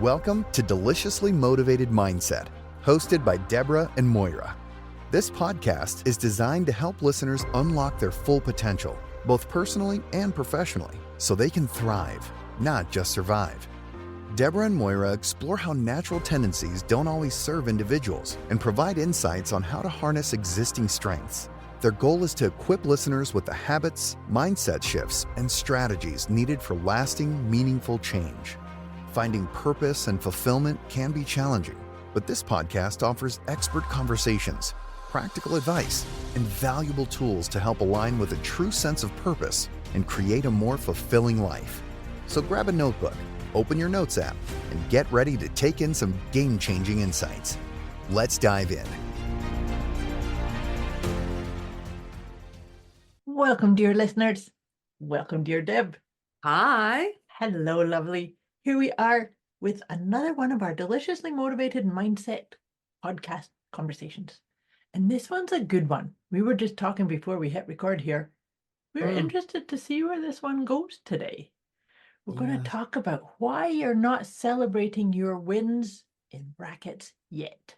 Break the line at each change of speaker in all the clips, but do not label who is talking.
Welcome to Deliciously Motivated Mindset, hosted by Deborah and Moira. This podcast is designed to help listeners unlock their full potential, both personally and professionally, so they can thrive, not just survive. Deborah and Moira explore how natural tendencies don't always serve individuals and provide insights on how to harness existing strengths. Their goal is to equip listeners with the habits, mindset shifts, and strategies needed for lasting, meaningful change. Finding purpose and fulfillment can be challenging, but this podcast offers expert conversations, practical advice, and valuable tools to help align with a true sense of purpose and create a more fulfilling life. So grab a notebook, open your notes app, and get ready to take in some game-changing insights. Let's dive in.
Welcome, dear listeners. Welcome, dear Deb.
Hi.
Hello, lovely. Here we are with another one of our Deliciously Motivated Mindset podcast conversations. And this one's a good one. We were just talking before we hit record here. We're interested to see where this one goes today. We're going to talk about why you're not celebrating your wins, in brackets, yet.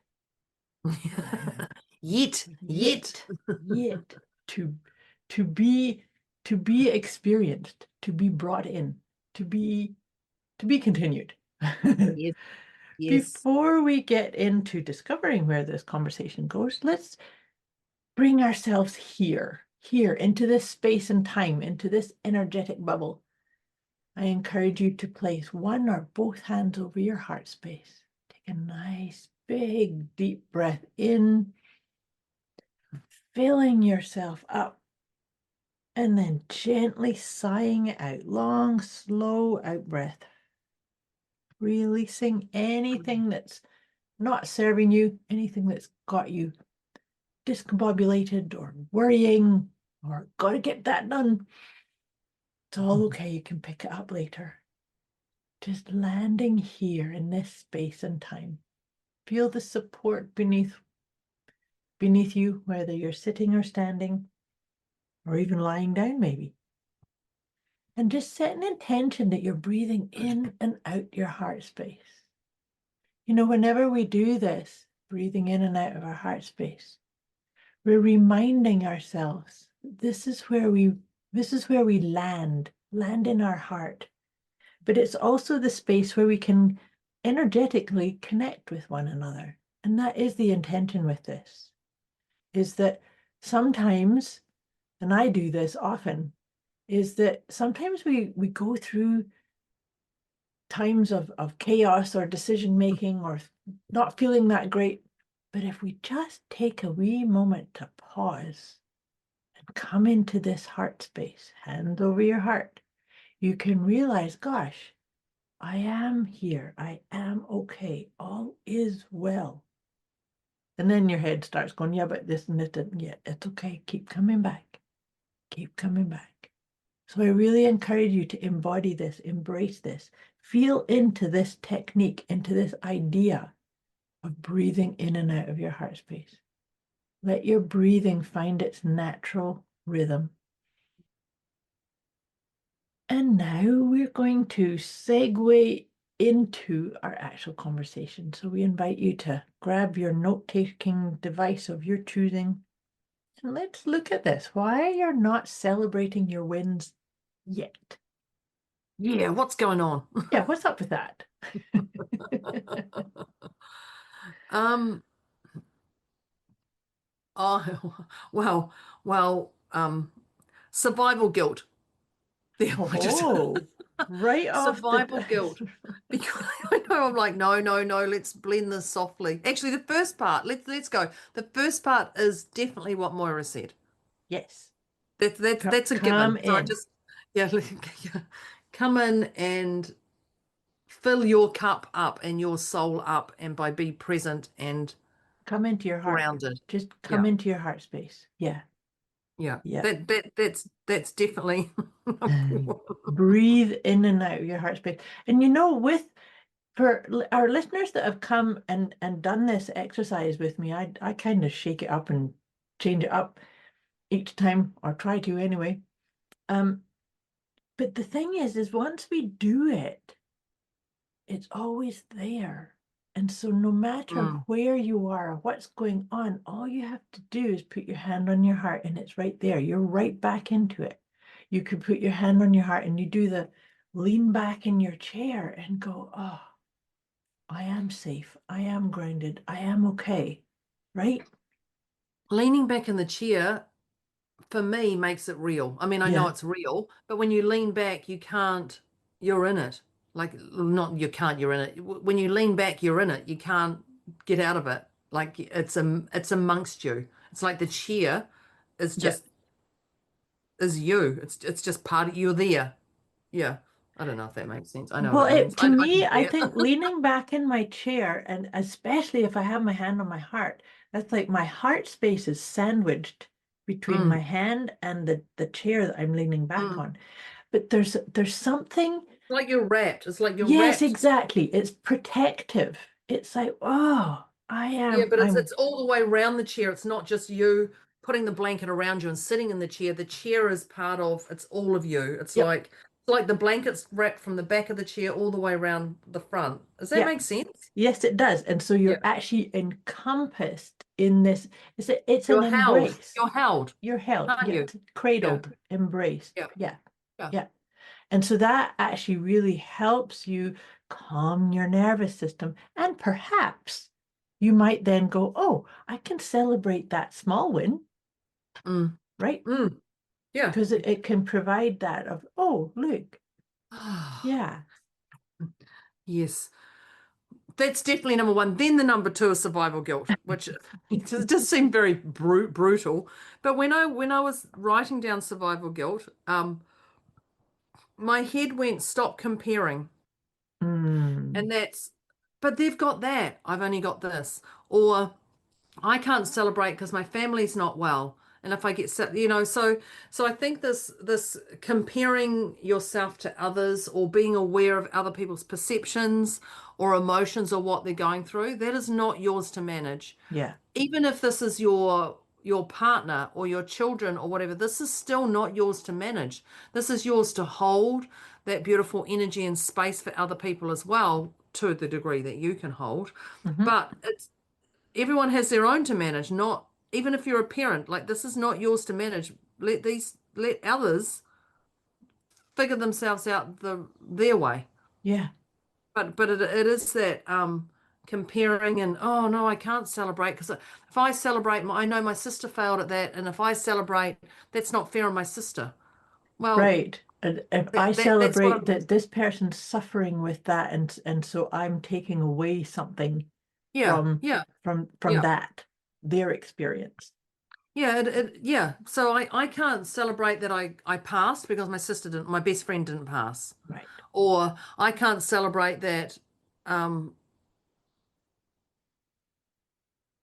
Yet.
To be experienced, to be brought in, to be continued.
Yes.
Before we get into discovering where this conversation goes, let's bring ourselves here into this space and time, into this energetic bubble. I encourage you to place one or both hands over your heart space. Take a nice, big, deep breath in, filling yourself up, and then gently sighing it out. Long, slow out breath. Releasing anything that's not serving you, anything that's got you discombobulated or worrying or got to get that done. It's all okay. You can pick it up later. Just landing here in this space and time. Feel the support beneath you, whether you're sitting or standing or even lying down maybe. And just set an intention that you're breathing in and out your heart space. You know, whenever we do this, breathing in and out of our heart space, we're reminding ourselves this is where we land in our heart. But it's also the space where we can energetically connect with one another. And that is the intention with this, is that sometimes, and I do this often, is that sometimes we go through times of chaos or decision making or not feeling that great. But if we just take a wee moment to pause and come into this heart space, hands over your heart, you can realize, gosh, I am here. I am okay. All is well. And then your head starts going, yeah, but this and this didn't yet. It's okay. Keep coming back. Keep coming back. So I really encourage you to embody this, embrace this, feel into this technique, into this idea of breathing in and out of your heart space. Let your breathing find its natural rhythm. And now we're going to segue into our actual conversation. So we invite you to grab your note-taking device of your choosing. And let's look at this. Why you're not celebrating your wins yet.
Yeah, what's going on?
Yeah, what's up with that?
Survival guilt.
Right off
survival guilt. Because I know I'm like, no, let's blend this softly. Actually, the first part, let's go. The first part is definitely what Moira said.
Yes.
That's a given. So I just come in and fill your cup up and your soul up, and by be present and
come into your heart.
Grounded.
Just come into your heart space. Yeah.
That's definitely
breathe in and out of your heart space. And you know, for our listeners that have come and done this exercise with me, I kind of shake it up and change it up each time, or try to anyway. But the thing is once we do it, it's always there. And so no matter where you are, what's going on, all you have to do is put your hand on your heart and it's right there. You're right back into it. You could put your hand on your heart and you do the lean back in your chair and go, oh, I am safe. I am grounded. I am okay. Right?
Leaning back in the chair, for me, makes it real. I mean, I know
Yeah.
it's real, but when you lean back, you can't, you're in it. Like, not you can't, you're in it. When you lean back, you're in it. You can't get out of it. Like it's amongst you. It's like the chair is
Yeah.
just is you. It's just part of you're there. Yeah. I don't know if that makes sense. I know what
Well,
it means.
to
I can
me,
see
I
it.
think leaning back in my chair, and especially if I have my hand on my heart, that's like my heart space is sandwiched between my
Mm,
hand and the chair that I'm leaning back
mm.
on. But there's something,
It's like you're wrapped. It's like you're
yes,
wrapped.
exactly. It's protective. It's like, oh,
Yeah, but it's
I'm,
it's all the way around the chair. It's not just you putting the blanket around you and sitting in the chair. The chair is part of, it's all of you.
yep,
It's like the blanket's wrapped from the back of the chair all the way around the front. Does that
yep.
make sense?
Yes, it does. And so you're
Yeah.
actually encompassed in this. It's an
You're held.
embrace.
You're held,
You're held,
aren't
yeah,
you?
cradled,
Yeah.
embraced.
Yeah.
Yeah,
Yeah.
yeah. And so that actually really helps you calm your nervous system. And perhaps you might then go, oh, I can celebrate that small win,
Mm.
right?
Mm. Yeah.
Because it can provide that of, oh, look, yeah,
Yes. That's definitely number one. Then the number two is survival guilt, which it just seemed very brutal. But when I was writing down survival guilt, my head went, stop comparing.
mm,
And but they've got that. I've only got this. Or I can't celebrate because my family's not well. And if I get sick, so I think this comparing yourself to others or being aware of other people's perceptions or emotions or what they're going through, that is not yours to manage.
yeah,
Even if this is your partner or your children or whatever, this is still not yours to manage. This is yours to hold that beautiful energy and space for other people as well, to the degree that you can hold.
mhm,
But it's everyone has their own to manage, not even if you're a parent, like this is not yours to manage. Let others figure themselves out their way.
yeah,
But it is that comparing and oh no, I can't celebrate because if I celebrate, I know my sister failed at that, and if I celebrate, that's not fair on my sister. Well,
right. And if I
that's what
celebrate
I'm.
that this person's suffering with that, and so I'm taking away something
Yeah,
from
yeah,
from
yeah,
that, their experience.
yeah. Yeah. So I can't celebrate that I passed because my sister didn't, my best friend didn't pass,
Right.
or I can't celebrate that. Um,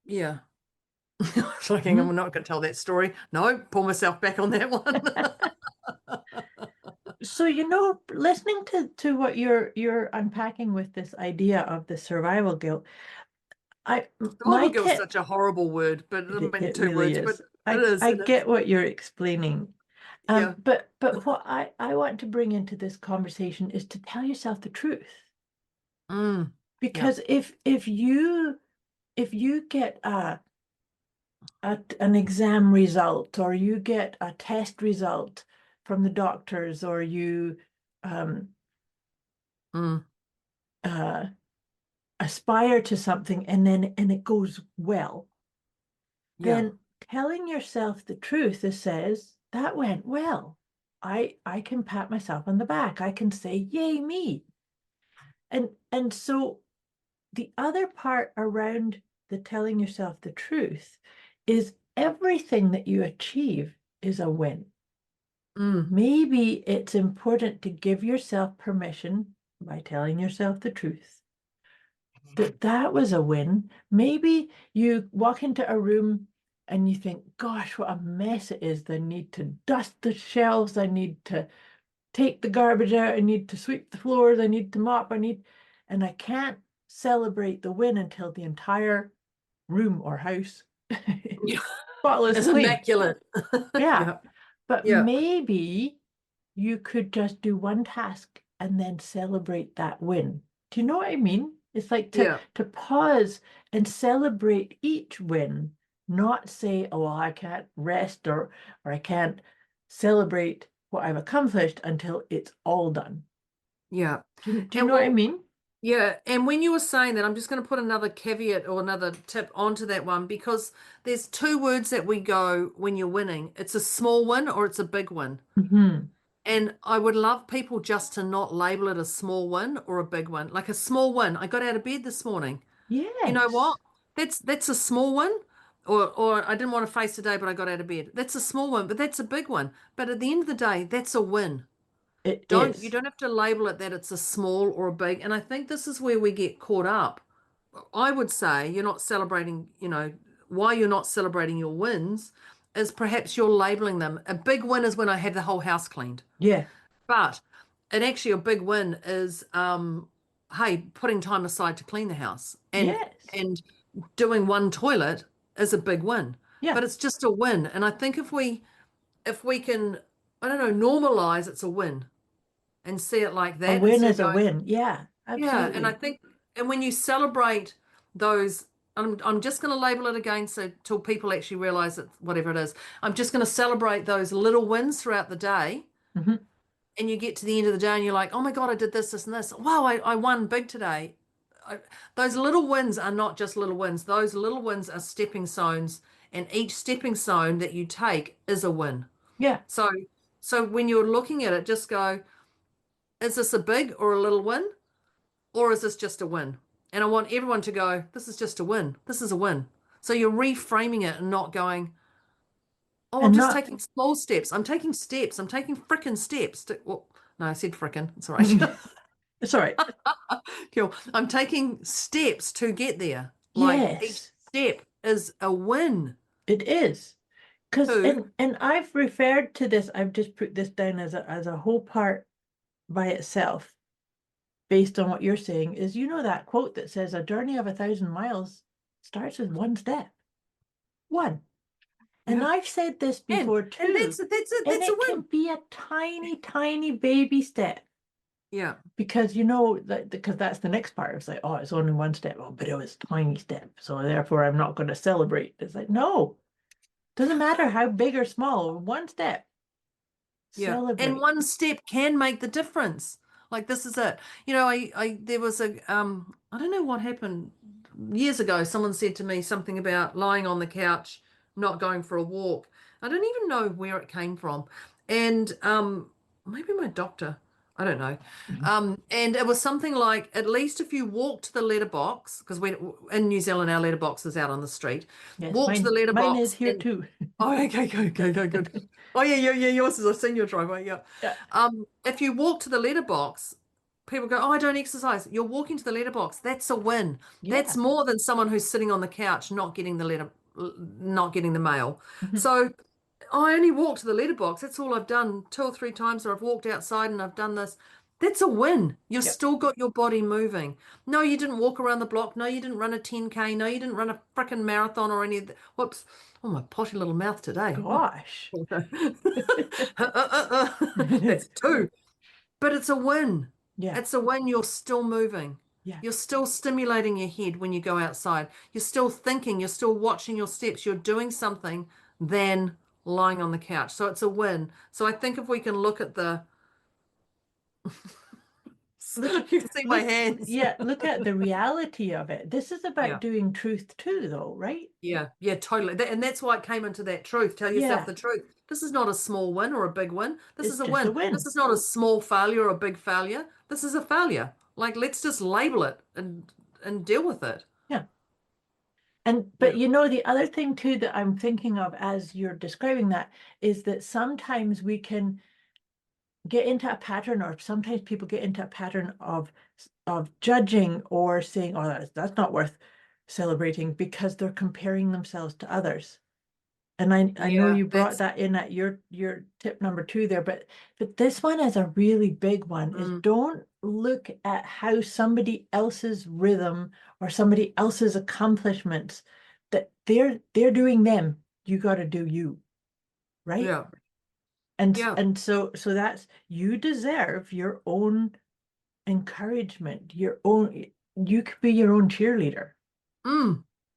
yeah. Thinking
Mhm.
I'm not going to tell that story. No, pull myself back on that one.
So, listening to what you're unpacking with this idea of the survival guilt, my
Survival guilt is
tip,
such a horrible word, but I mean
it
two
really
words, but
is.
it
I
is,
I
it is.
get what you're explaining.
Yeah.
But what I want to bring into this conversation is to tell yourself the truth.
Mm. Yeah.
Because if you get an exam result, or you get a test result from the doctors, or you um,
Mm.
uh, aspire to something and it goes well,
Yeah.
then telling yourself the truth that says that went well. I can pat myself on the back. I can say, yay, me. And so the other part around the telling yourself the truth is everything that you achieve is a win.
Mm.
Maybe it's important to give yourself permission by telling yourself the truth that was a win. Maybe you walk into a room and you think, gosh, what a mess it is. I need to dust the shelves. I need to take the garbage out. I need to sweep the floors. I need to mop. And I can't celebrate the win until the entire room or house
Yeah.
spotless
It's
clean.
immaculate.
Yeah.
Yeah.
But
Yeah.
maybe you could just do one task and then celebrate that win Do you know what I mean? It's like
Yeah.
to pause and celebrate each win, not say, oh, well, I can't rest or I can't celebrate what I've accomplished until it's all done.
Yeah.
Do you
And
know what I mean?
yeah, and when you were saying that, I'm just going to put another caveat or another tip onto that one, because there's two words that we go when you're winning. It's a small win or it's a big win.
Hmm.
And I would love people just to not label it a small win or a big win. Like a small win. I got out of bed this morning. You know
Yes,
what? That's a small win. Or I didn't want to face today, but I got out of bed. That's a small win, but that's a big one. But at the end of the day, that's a win.
it
You
is.
don't have to label it that it's a small or a big. And I think this is where we get caught up. I would say you're not celebrating, why you're not celebrating your wins is perhaps you're labeling them. A big win is when I have the whole house cleaned.
Yeah.
But actually a big win is hey, putting time aside to clean the house.
Yes.
And doing one toilet is a big win.
Yeah.
But it's just a win. And I think if we can, I don't know, normalize it's a win and see it like
A
that
win
instead of
is a
going,
win. Yeah,
yeah. And I
absolutely.
think, and when you celebrate those, I'm just going to label it again so till people actually realize that whatever it is, I'm just going to celebrate those little wins throughout the day.
Hmm.
And you get to the end of the day and you're like, oh my God, I did this, this, and this. Wow, I won big today. I, those little wins are not just little wins. Those little wins are stepping stones, and each stepping stone that you take is a win.
Yeah.
So, so when you're looking at it, just go, is this a big or a little win? Or is this just a win? And I want everyone to go, this is just a win. This is a win. So you're reframing it and not going, oh, I'm
And
just
not,
taking small steps. I'm taking steps. I'm taking frickin' steps. Well, no, I said frickin'. It's all right.
sorry.
Cool. I'm taking steps to get there. Like each
Yes,
step is a win.
it is. Because
Two.
and I've referred to this, I've just put this down as a whole part by itself, based on what you're saying, is that quote that says a journey of 1,000 miles starts with one step. One. And
Yeah.
I've said this
And
before
and
too.
that's
And
a
it can
win.
be a tiny, tiny baby step.
Yeah.
Because because that's the next part. It's like, oh, it's only one step. Oh, but it was a tiny step. So therefore I'm not going to celebrate. It's like, no, doesn't matter how big or small, one step.
Yeah. And
Celebrate.
one step can make the difference. Like this is it. I there was I don't know what happened years ago. Someone said to me something about lying on the couch, not going for a walk. I don't even know where it came from. And maybe my doctor, I don't know.
Mhm.
And it was something like at least if you walk to the letterbox, because we in New Zealand our letterbox is out on the street.
Yes,
Walk to the
mine is
letterbox
here
and
too.
oh, okay, good. Oh yeah, yours is I've seen your driveway, yeah.
Yeah.
If you walk to the letterbox, people go, oh, I don't exercise. You're walking to the letterbox. That's a win. That's
Yeah.
more than someone who's sitting on the couch not getting not getting the mail.
Mhm.
So I only walk to the letterbox. That's all I've done 2 or 3 times, or I've walked outside and I've done this. That's a win. You've
Yep.
still got your body moving. No, you didn't walk around the block. No, you didn't run a 10K. No, you didn't run a freaking marathon or any of that. Whoops. Oh, my potty little mouth today. Oh.
Gosh.
That's two. But it's a win.
Yeah.
It's a win. You're still moving.
Yeah.
You're still stimulating your head when you go outside. You're still thinking. You're still watching your steps. You're doing something than lying on the couch. So it's a win. So I think if we can look at the,
Look,
you can see my
look,
hands.
yeah, look at the reality of it. This is about
Yeah.
doing truth too, though, right?
Yeah, totally. And that's why it came into that truth. Tell yourself
Yeah,
the truth. This is not a small win or a big win. This
it's
is a
just a
win. This
win.
is not a small failure or a big failure. This is a failure. Like let's just label it and deal with it.
Yeah.
Yeah.
But the other thing too that I'm thinking of as you're describing that is that sometimes we can get into a pattern, or sometimes people get into a pattern of judging or saying, oh, that's not worth celebrating because they're comparing themselves to others. And I know
Yeah,
you brought
that's
that in at your tip number 2 there, but this one is a really big one, is
mm,
don't look at how somebody else's rhythm or somebody else's accomplishments, that they're doing them. You got to do you, right?
yeah.
And
Yeah.
so that's, you deserve your own encouragement, you could be your own cheerleader,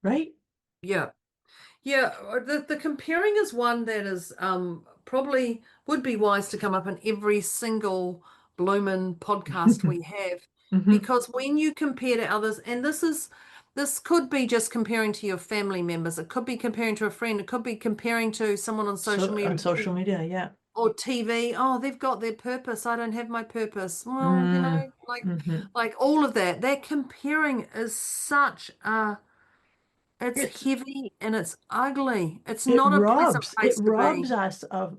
right?
Yeah. Yeah, the comparing is one that is probably would be wise to come up in every single bloomin' podcast we have, because when you compare to others, and this could be just comparing to your family members, it could be comparing to a friend, it could be comparing to someone on social
So
media
on social media, yeah.
or TV. Oh, they've got their purpose. I don't have my purpose. Well,
Mhm.
like all of that. That comparing is such a it's
It's
heavy and it's ugly. It's
it
not a pleasant
it
place to
robs
be.
us of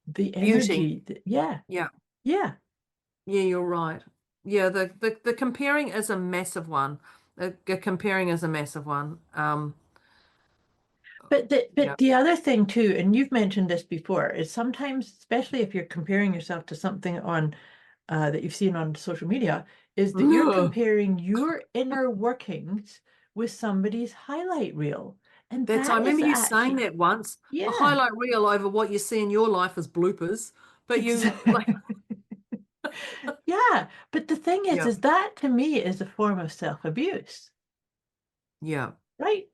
the
Beauty.
energy. Yeah,
Yeah.
yeah.
Yeah, you're right. Yeah, the comparing is a massive one. The comparing is a massive one. Yeah.
But the other thing too, and you've mentioned this before, is sometimes, especially if you're comparing yourself to something on that you've seen on social media, is that you're comparing your inner workings with somebody's highlight reel. And
I
that is
remember you saying
actually,
that once. A
yeah,
highlight reel over what you see in your life as bloopers, but you like,
exactly. Yeah. But the thing
yeah,
is that to me is a form of self-abuse,
yeah,
right?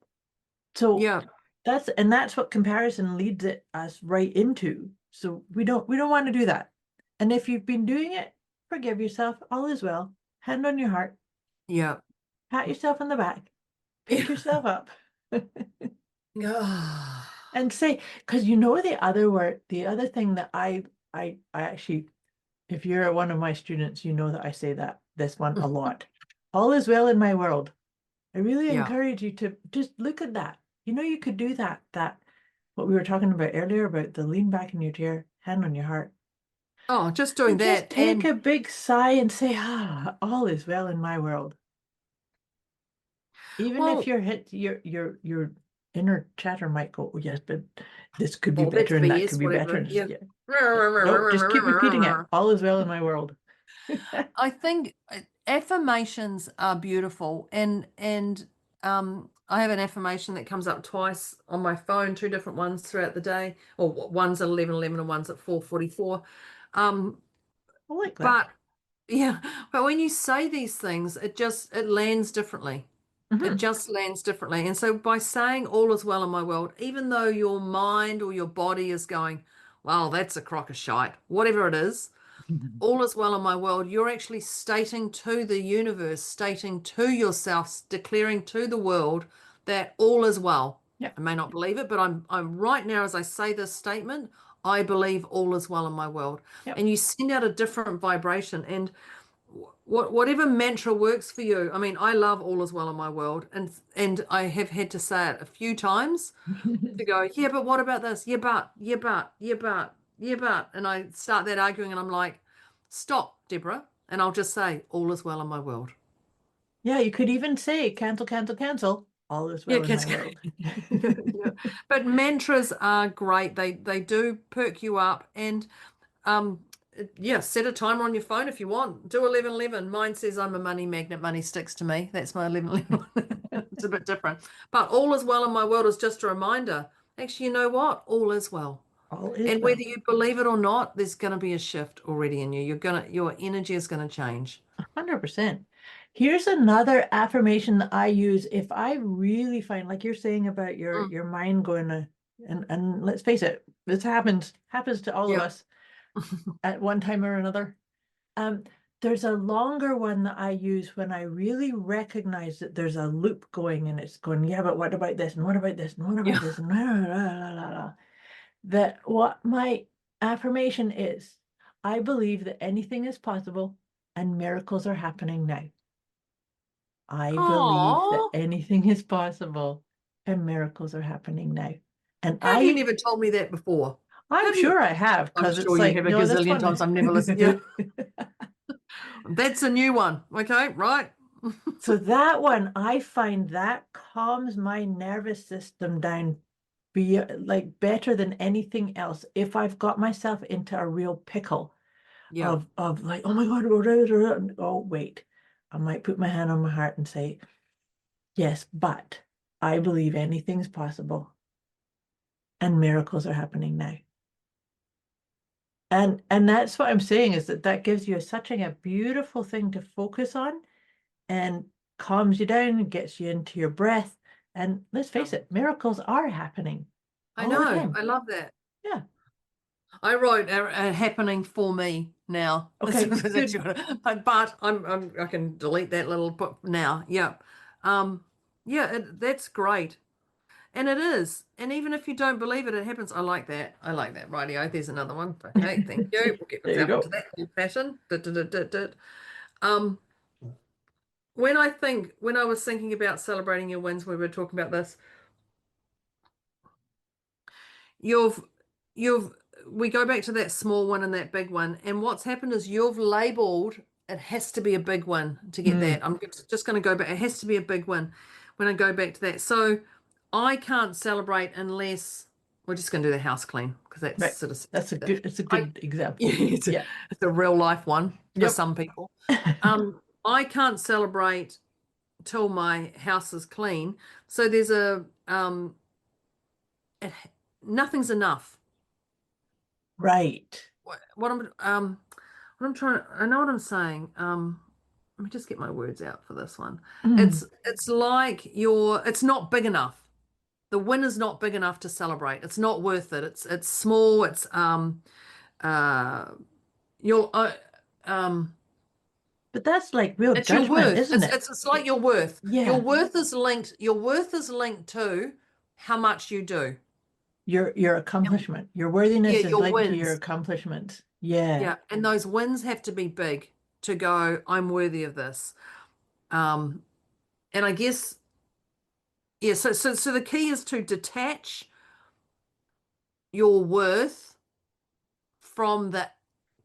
So
yeah,
that's what comparison leads us right into. So we don't want to do that. And if you've been doing it, forgive yourself. All is well. Hand on your heart.
yeah,
Pat yourself on the back.
yeah.
Pick yourself up.
Ah,
And say, because you know the other word, the other thing that I actually, if you're one of my students, you know that I say this one a lot. All is well in my world. I really
yeah.
encourage you to just look at that. You know, you could do that what we were talking about earlier about the lean back in your chair, hand on your heart,
Oh, just doing
and just
that,
take
and
a big sigh and say, ah, all is well in my world. Even if
well,
your hit your inner chatter might go, oh yes, but this could be
well, that's
better and that could
BS,
be better.
whatever.
And
Yeah.
yeah, no, just keep repeating it. All is well in my world.
I think affirmations are beautiful, and I have an affirmation that comes up twice on my phone, two different ones throughout the day, or one's at 11:11 and one's at 4:44. Um,
I like that.
but yeah, but when you say these things, it lands differently. It
Hmm.
just lands differently. And so by saying all is well in my world, even though your mind or your body is going, well, that's a crock of shite, whatever it is, all is well in my world, you're actually stating to the universe, stating to yourself, declaring to the world that all is well.
Yeah.
I may not believe it, but I'm right now as I say this statement, I believe all is well in my world.
Yep.
And you send out a different vibration. And whatever mantra works for you. I mean, I love all is well in my world, and I have had to say it a few times to go, yeah, but what about this? Yeah, but, and I start that arguing, and I'm like, stop, Deborah, and I'll just say, all is well in my world.
Yeah, you could even say cancel, cancel, cancel. All is
Yeah,
well in my world.
yeah. But mantras are great. They do perk you up, and um, yeah, set a timer on your phone if you want. Do 11:11. Mine says I'm a money magnet. Money sticks to me. That's my 11:11. It's a bit different. But all is well in my world is just a reminder. Actually, you know what? All is well.
All is
And whether
well.
you believe it or not, there's going to be a shift already in you. Your energy is going to change.
100%. Here's another affirmation that I use if I really find, like you're saying about
Mm,
your mind going to, and let's face it, this happens to all of
yeah.
us at one time or another. Um, there's a longer one that I use when I really recognize that there's a loop going and it's going, yeah, but what about this? And what about this? And what about
Yeah.
this? And that what my affirmation is, I believe that anything is possible and miracles are happening now. I believe that
Oh,
anything is possible and miracles are happening now. And
have you never told me that before?
I'm
Have you?
sure I have,
I'm
because
sure
it's
you
like,
have a
no, this
gazillion times.
one.
I've never listened. Yeah. That's a new one. Okay, right.
So that one, I find that calms my nervous system down be like better than anything else. If I've got myself into a real pickle
Yeah.
of like, oh my God, oh wait, I might put my hand on my heart and say, yes, but I believe anything's possible and miracles are happening now. And that's what I'm saying, is that gives you such a beautiful thing to focus on, and calms you down and gets you into your breath. And let's face it, miracles are happening
I
all the
know.
time.
I love that.
Yeah.
I wrote a happening for me now.
Okay, good.
But I can delete that little book now. Yeah. Um, yeah, that's great. And it is. And even if you don't believe it, it happens. I like that. I like that. Rightio. There's another one. Okay, thank you. We'll get
There you
myself into
go.
that old fashion. Um, when I was thinking about celebrating your wins, we were talking about this. You've you've we go back to that small one and that big one, and what's happened is you've labeled it has to be a big one to get
Mm,
that. I'm just going to go back. It has to be a big one when I go back to that. So I can't celebrate unless we're just going to do the house clean because that's
right.
sort of
That's a good, it's a
I
good example.
it's
Yeah.
it's a real life one for
Yep.
some people. I can't celebrate till my house is clean. So there's it, nothing's enough.
Right.
What I'm trying I know what I'm saying. Let me just get my words out for this one.
Mm,
It's like it's not big enough. The win is not big enough to celebrate. It's not worth it. It's small. Uh you'll
but that's like real
it's your
judgment,
worth.
isn't it?
It's like your worth.
Yeah.
Your worth is linked to how much you do.
Your
And,
accomplishment, your
yeah,
worthiness is
your
linked to your
wins.
accomplishments. Yeah.
Yeah, and those wins have to be big to go, I'm worthy of this. Um, and I guess, yeah, so the key is to detach your worth from the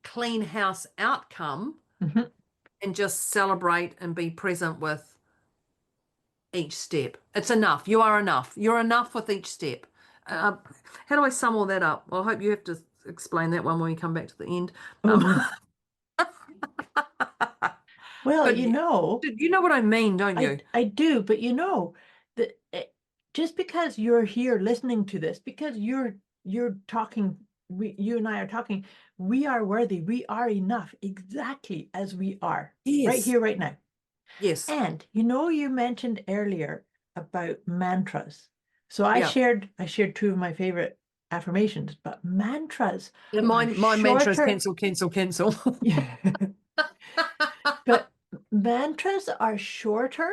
clean house outcome
Hmm.
and just celebrate and be present with each step. It's enough. You are enough. You're enough with each step. Uh, how do I sum all that up? Well, I hope you have to explain that one when we come back to the end. Um,
Oh, well,
but you know what I mean, don't you?
I do, but that just because you're here listening to this, because you're talking, you and I are talking, we are worthy, we are enough exactly as we are, right
Yes.
here, right now.
Yes.
And you mentioned earlier about mantras. So
Yeah.
I shared two of my favorite affirmations, but mantras
Yeah,
are
my mantra is
shorter.
cancel, cancel, cancel.
Yeah. But mantras are shorter,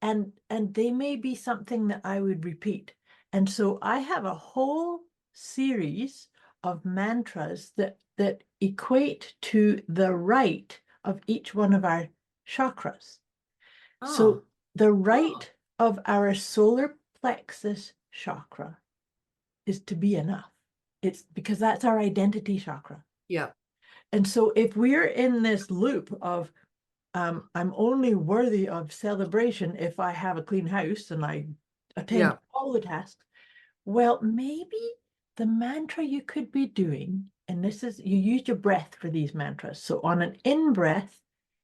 and they may be something that I would repeat. And so I have a whole series of mantras that equate to the right of each one of our chakras.
Oh,
So the right of our solar plexus chakra is to be enough. It's because that's our identity chakra.
yeah,
And so if we're in this loop of I'm only worthy of celebration if I have a clean house and I attend
yeah.
all the tasks. Well, maybe the mantra you could be doing, and this is, you use your breath for these mantras. So on an in breath,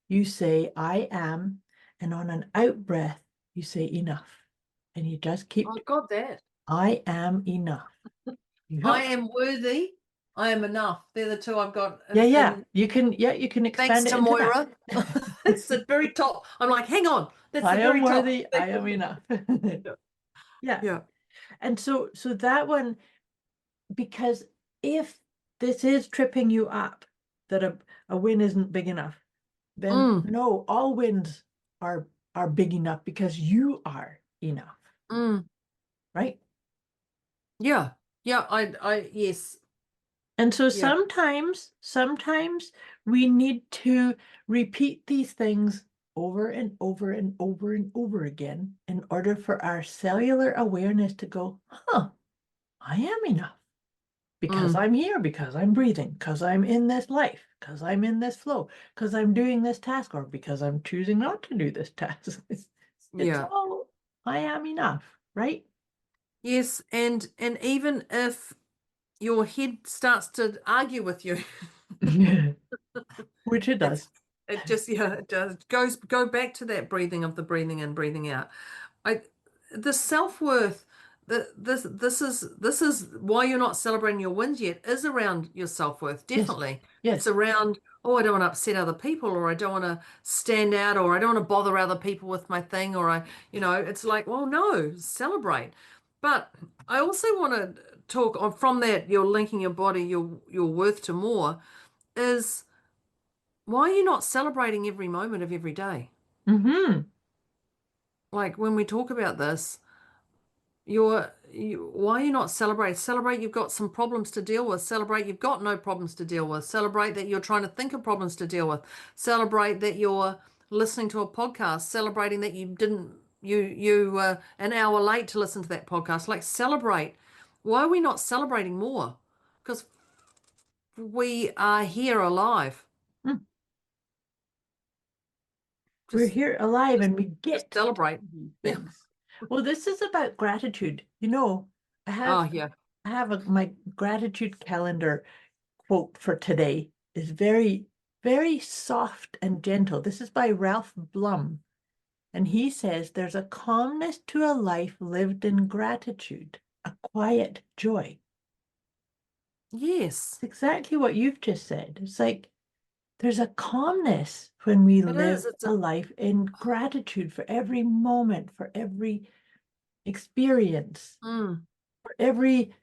you say, I am, and on an out breath, you say enough. And you just keep,
I got that.
I am enough.
I
Yep.
am worthy. I am enough. They're the two I've got.
Yeah.
And
You can
thanks
expand it
to
into that.
Moira, it's the very top. I'm like, hang on, that's the
I am
very top.
worthy, I am enough. Yeah.
Yeah.
And so that one, because if this is tripping you up, that a win isn't big enough, then
Mm,
no, all wins are big enough because you are enough,
mm.
right?
Yeah. Yeah. Yes.
And so
Yeah.
sometimes we need to repeat these things over and over and over and over again in order for our cellular awareness to go, huh, I am enough. Because
Mm.
I'm here, because I'm breathing, because I'm in this life, because I'm in this flow, because I'm doing this task, or because I'm choosing not to do this task. It's
Yeah.
all, I am enough, right?
Yes. And even if your head starts to argue with you,
Which it
it's
does.
it just yeah, it does go back to that breathing of the breathing in, breathing out. I the self-worth, this is why you're not celebrating your wins yet, is around your self-worth.
Yes.
Definitely. It's
Yes.
around, oh, I don't want to upset other people, or I don't want to stand out, or I don't want to bother other people with my thing, or it's like, well, no, celebrate. But I also want to talk on from that, you're linking your body, your worth to more, is why are you not celebrating every moment of every day?
Mm-hmm.
Like when we talk about this, why are you not celebrate? Celebrate you've got some problems to deal with. Celebrate you've got no problems to deal with. Celebrate that you're trying to think of problems to deal with. Celebrate that you're listening to a podcast. Celebrating that you didn't you were an hour late to listen to that podcast. Like celebrate. Why are we not celebrating more? Because we are here alive.
Mm. We're here alive and we
Just
get to
celebrate.
do
Yeah.
things. Well, this is about gratitude. I
Oh
have
yeah.
my gratitude calendar quote for today is very, very soft and gentle. This is by Ralph Blum. And he says, there's a calmness to a life lived in gratitude, a quiet joy.
Yes.
It's exactly what you've just said. It's like there's a calmness when we
It
live
is. It's
a life in gratitude for every moment, for every experience, for every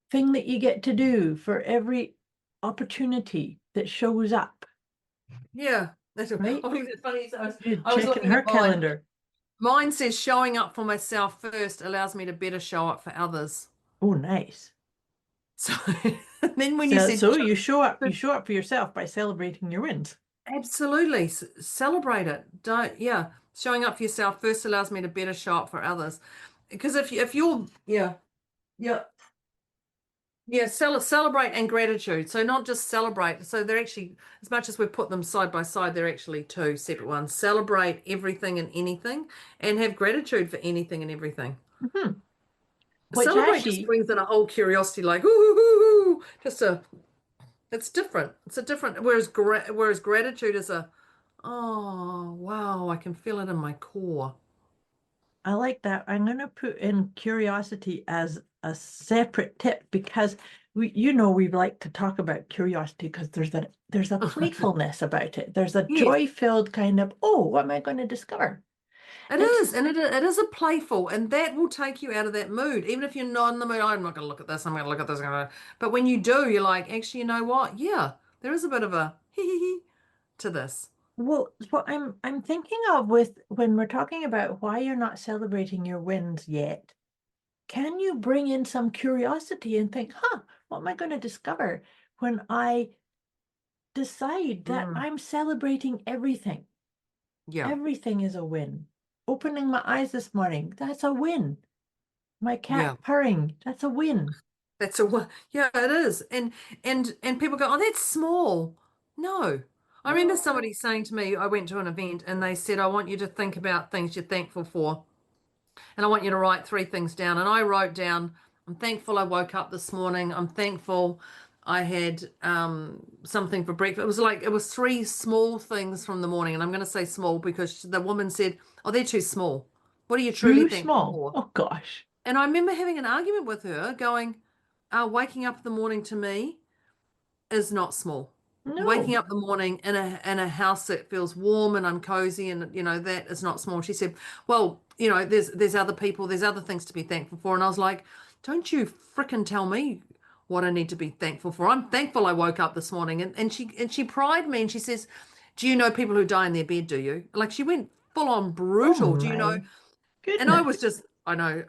thing that you get to do, for every opportunity that shows up.
Yeah. That's
Right?
I mean, it's funny.
You're
I was
checking
looking
her
at mine.
calendar.
Mine says showing up for myself first allows me to better show up for others.
Oh, nice.
So then when you
So,
said
so you show up for yourself by celebrating your wins.
absolutely celebrate it. Don't showing up for yourself first allows me to better show up for others. Because if you're celebrate and gratitude. So not just celebrate. So they're actually, as much as we put them side by side, they're actually two separate ones. Celebrate everything and anything and have gratitude for anything and everything.
Mm-hmm. Which
Celebrate just
actually,
brings in a whole curiosity, like ooh, ooh, ooh, ooh. It's different. It's a different. Whereas gratitude is a, oh wow, I can feel it in my core.
I like that. I'm going to put in curiosity as a separate tip because we like to talk about curiosity because there's a playfulness about it. There's a
Yes,
joy-filled kind of, oh, what am I going to discover?
it is, and it is a playful, and that will take you out of that mood. Even if you're not in the mood, I'm not going to look at this. I'm going to look at this. But when you do, you're like, actually, you know what? Yeah, there is a bit of a hee hee hee to this.
Well, what I'm thinking of with when we're talking about why you're not celebrating your wins yet, can you bring in some curiosity and think, what am I going to discover when I decide that
Mm,
I'm celebrating everything?
yeah,
Everything is a win. Opening my eyes this morning, that's a win. My cat
yeah.
purring, that's a win.
That's a yeah, it is. And people go, "Oh, that's small." No. I remember somebody saying to me, I went to an event and they said, "I want you to think about things you're thankful for. And I want you to write 3 things down." And I wrote down, "I'm thankful I woke up this morning. I'm thankful I had something for breakfast." It was 3 small things from the morning. And I'm going to say small because the woman said, "Oh, they're too small. What are you truly
Too
thankful
small.
for?"
Oh gosh.
And I remember having an argument with her going, waking up in the morning to me is not small. Waking
No.
up in the morning in a house that feels warm and I'm cozy and that is not small. She said, "Well, there's other people, there's other things to be thankful for." And I was like, "Don't you frickin' tell me what I need to be thankful for. I'm thankful I woke up this morning." And she pried me and she says, "Do you know people who die in their bed, do you?" Like she went full on
Oh
brutal. Do you know?
my
And I was
goodness.
just, I know,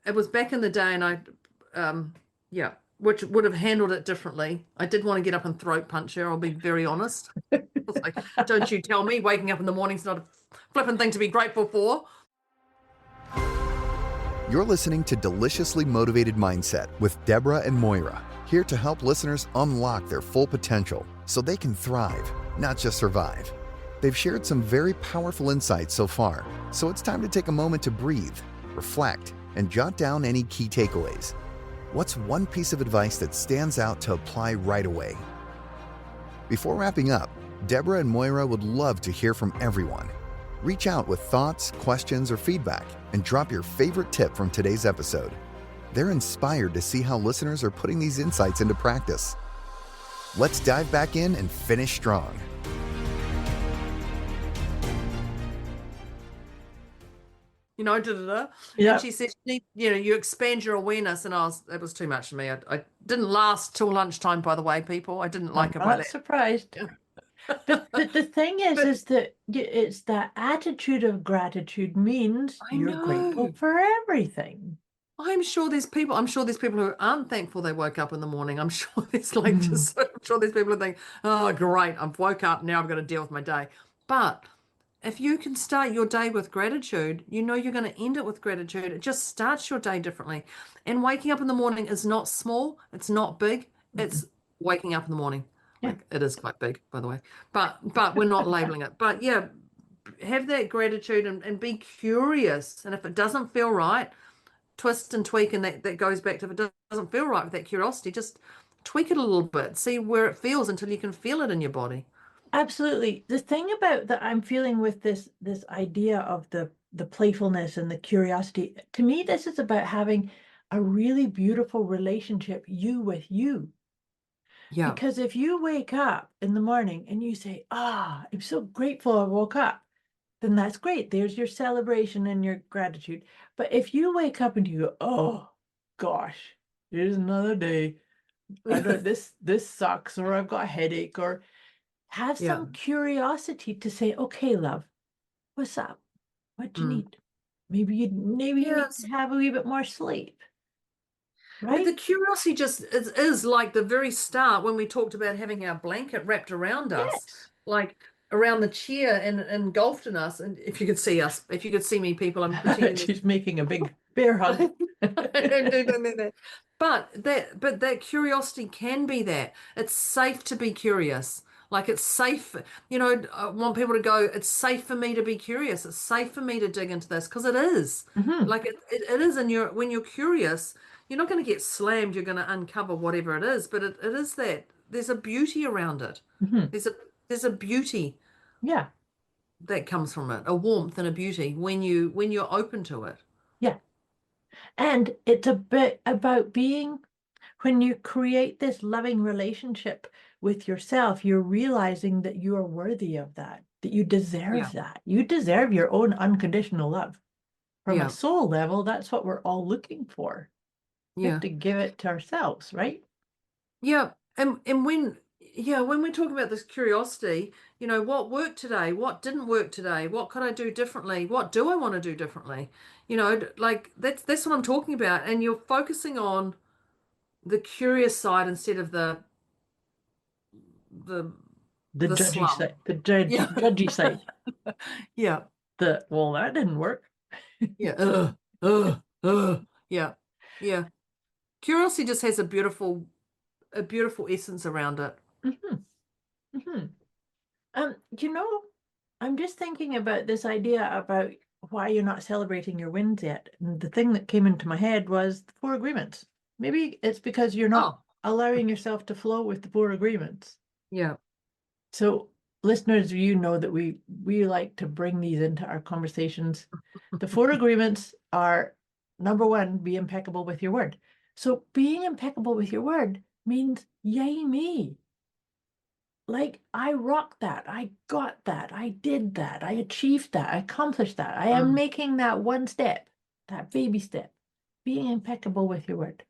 it was back in the day, and yeah, which would have handled it differently. I did want to get up and throat punch her, I'll be very honest. I was like, "Don't you tell me waking up in the morning's not a flippin' thing to be grateful for."
You're listening to Deliciously Motivated Mindset with Deborah and Moira, here to help listeners unlock their full potential so they can thrive, not just survive. They've shared some very powerful insights so far, so it's time to take a moment to breathe, reflect, and jot down any key takeaways. What's one piece of advice that stands out to apply right away? Before wrapping up, Deborah and Moira would love to hear from everyone. Reach out with thoughts, questions, or feedback, and drop your favorite tip from today's episode. They're inspired to see how listeners are putting these insights into practice. Let's dive back in and finish strong.
Da-da-da.
Yeah.
And she said, you expand your awareness. And it was too much for me. I didn't last till lunchtime, by the way, people. I didn't like
I'm
it by
not
that.
surprised. But the thing
But
is that it's that attitude of gratitude means
I
you're grateful
know.
for everything.
I'm sure there's people who aren't thankful they woke up in the morning. I'm sure there's
Mm.
I'm sure there's people who think, oh, great, I've woke up, now I've got to deal with my day. But if you can start your day with gratitude, you're going to end it with gratitude. It just starts your day differently. And waking up in the morning is not small, it's not big,
Mhm.
it's waking up in the morning.
Yeah,
Like it is quite big, by the way. But we're not labeling it. But yeah, have that gratitude and be curious. And if it doesn't feel right, twist and tweak, and that goes back to, if it doesn't feel right with that curiosity, just tweak it a little bit, see where it feels until you can feel it in your body.
absolutely. The thing about that I'm feeling with this idea of the playfulness and the curiosity, to me, this is about having a really beautiful relationship, you with you.
Yeah.
Because if you wake up in the morning and you say, I'm so grateful I woke up, then that's great. There's your celebration and your gratitude. But if you wake up and you go, oh gosh, here's another day. I don't this sucks, or I've got a headache, or have
Yeah.
some curiosity to say, okay, love, what's up? What do you
Mm.
need? Maybe you need
Yes.
to have a wee bit more sleep,
But
right?
the curiosity just is like the very start when we talked about having our blanket wrapped around us,
Yes.
like around the chair and engulfed in us. And if you could see us, if you could see me, people, I'm pretending there's
She's making a big bear hug.
But that curiosity can be that. It's safe to be curious. Like it's safe, I want people to go, it's safe for me to be curious. It's safe for me to dig into this because it is.
Hmm.
Like it is, and when you're curious, you're not going to get slammed, you're going to uncover whatever it is, but it is that there's a beauty around it.
Hmm.
There's a beauty
Yeah.
that comes from it, a warmth and a beauty when you're open to it.
Yeah. And it's a bit about being, when you create this loving relationship with yourself, you're realizing that you are worthy of that, that you deserve
Yeah.
that. You deserve your own unconditional love. From a
Yeah.
soul level, that's what we're all looking for. We have
Yeah.
to give it to ourselves, right?
Yeah, and when we're talking about this curiosity, what worked today, what didn't work today, what could I do differently, what do I want to do differently? Like that's what I'm talking about. And you're focusing on the curious side instead of the
The
the
judgy
slump.
side, the
Yeah.
judgy side,
Yeah.
well, that didn't work.
Yeah. Yeah. Yeah. Curiosity just has a beautiful essence around it.
Hmm. Hmm. You know, I'm just thinking about this idea about why you're not celebrating your wins yet. And the thing that came into my head was the four agreements. Maybe it's because you're not
Oh,
allowing yourself to flow with the four agreements.
yeah.
So, listeners, you know that we like to bring these into our conversations. The four agreements are, number one, be impeccable with your word. So, being impeccable with your word means yay me. Like, I rocked that, I got that, I did that, I achieved that, I accomplished that. I am
Mm,
making that one step, that baby step, being impeccable with your word.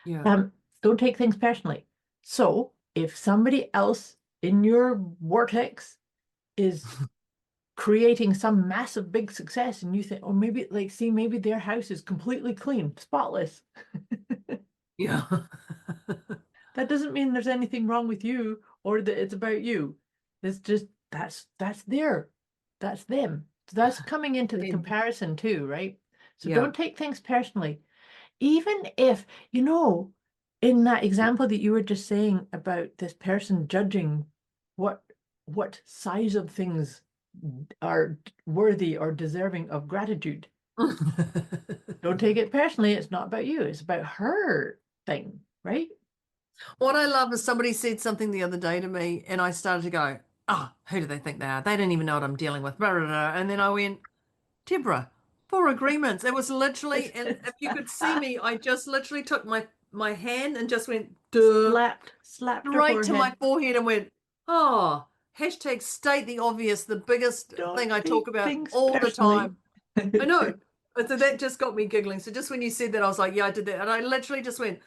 yeah.
Um, don't take things personally. So if somebody else in your vortex is creating some massive big success and you think, or maybe like, see, maybe their house is completely clean, spotless.
Yeah.
That doesn't mean there's anything wrong with you or that it's about you. It's just that's that's them. So that's coming into the
Then,
comparison too, right? So
yeah.
don't take things personally. Even if, in that example that you were just saying about this person judging what what size of things are worthy or deserving of gratitude. Don't take it personally. It's not about you. It's about her thing, right?
What I love is somebody said something the other day to me, and I started to go, "Oh, who do they think they are? They don't even know what I'm dealing with." Blah, blah, blah. And then I went, "Deborah, 4 agreements. It was literally, and if you could see me, I just literally took my hand and just went duh,
Slapped her
right to my
forehead.
forehead and went, oh, hashtag state the obvious, the biggest
Don't
thing I
take
talk about
things
all the
personally.
time. I know. And so that just got me giggling. So just when you said that, I was like, yeah, I did that. And I literally just went,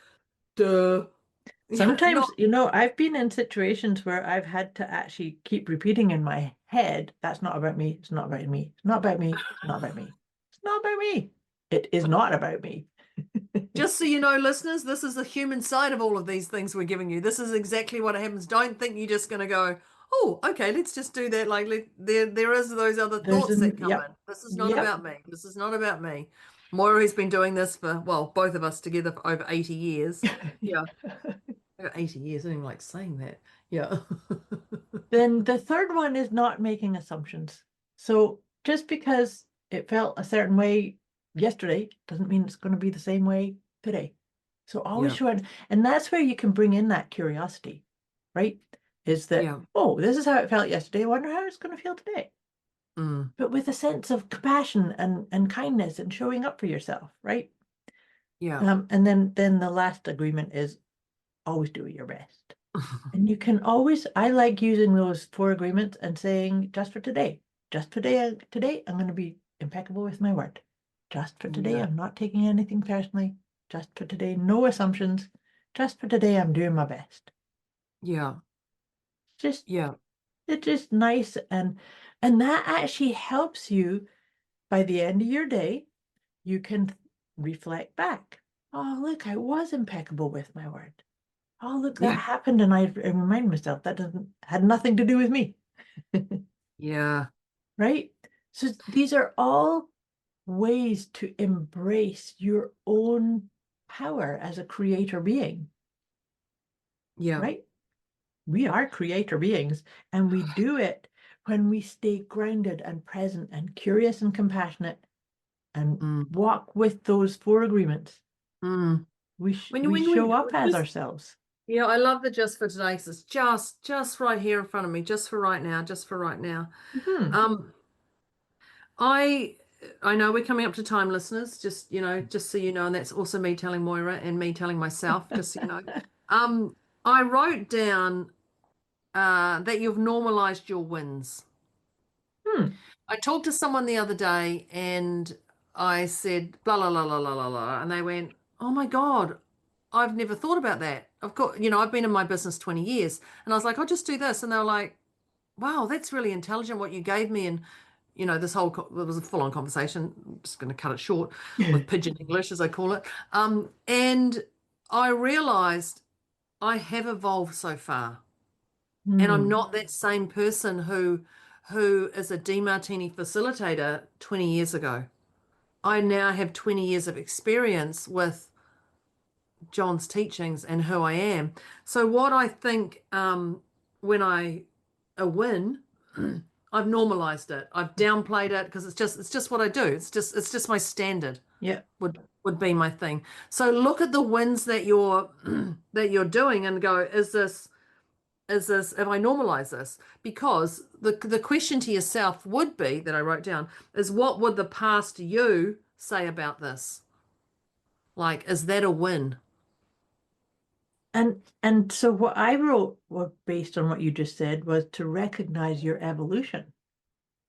duh. Yeah,
Sometimes,
not,
I've been in situations where I've had to actually keep repeating in my head, that's not about me, it's not about me, it's not about me, it's not about me, it's not about me. It is not about me.
just so you know, listeners, this is the human side of all of these things we're giving you. This is exactly what happens. Don't think you're just going to go, oh, okay, let's just do that. Like there is those other
There's
thoughts that come
yep,
in. This is not
yep.
about me. This is not about me. Moira has been doing this for, well, both of us together for over 80 years. Yeah, over 80 years. I don't even like saying that. Yeah.
Then the third one is not making assumptions. So just because it felt a certain way yesterday doesn't mean it's going to be the same way today. So always
Yeah.
show it. And that's where you can bring in that curiosity, right? Is that,
Yeah.
oh, this is how it felt yesterday. I wonder how it's going to feel today.
Mm.
But with a sense of compassion and kindness and showing up for yourself, right?
Yeah.
And then the last agreement is always do your best. And you can always, I like using those 4 agreements and saying, just for today, today, I'm going to be impeccable with my word. Just for today,
Yeah.
I'm not taking anything personally. Just for today, no assumptions. Just for today, I'm doing my best.
Yeah.
Just,
Yeah.
it's just nice. And that actually helps you by the end of your day, you can reflect back. Oh, look, I was impeccable with my word. Oh, look, that
Yeah.
happened. And I remind myself that had nothing to do with me.
Yeah.
Right? So these are all ways to embrace your own power as a creator being,
Yeah.
right? We are creator beings, and we do it when we stay grounded and present and curious and compassionate and
Mm.
walk with those 4 agreements.
Mm.
We
When we
show up as
just,
ourselves.
yeah, I love the just for today because it's just right here in front of me, just for right now, just for right now.
Mhm.
Um, I I know we're coming up to time, listeners, just just so you know, and that's also me telling Moira and me telling myself, just so you know. Um, I wrote down that you've normalized your wins.
Hmm.
I talked to someone the other day and I said blah blah blah blah blah blah blah, and they went, "Oh my God, I've never thought about that. I've got, I've been in my business 20 years." And I was like, "I'll just do this." And they were like, "Wow, that's really intelligent what you gave me." And, this whole, it was a full on conversation. I'm just going to cut it short with pidgin English, as I call it. And I realized I have evolved so far. And I'm
Hmm.
not that same person who is a DeMartini facilitator 20 years ago. I now have 20 years of experience with John's teachings and who I am. So what I think when I a win, I've normalized it. I've downplayed it because it's just what I do. It's just my standard
Yeah.
would be my thing. So look at the wins that you're that you're doing and go, is this have I normalized this? Because the question to yourself would be that I wrote down is what would the past you say about this? Like, is that a win?
And so what I wrote, based on what you just said, was to recognize your evolution.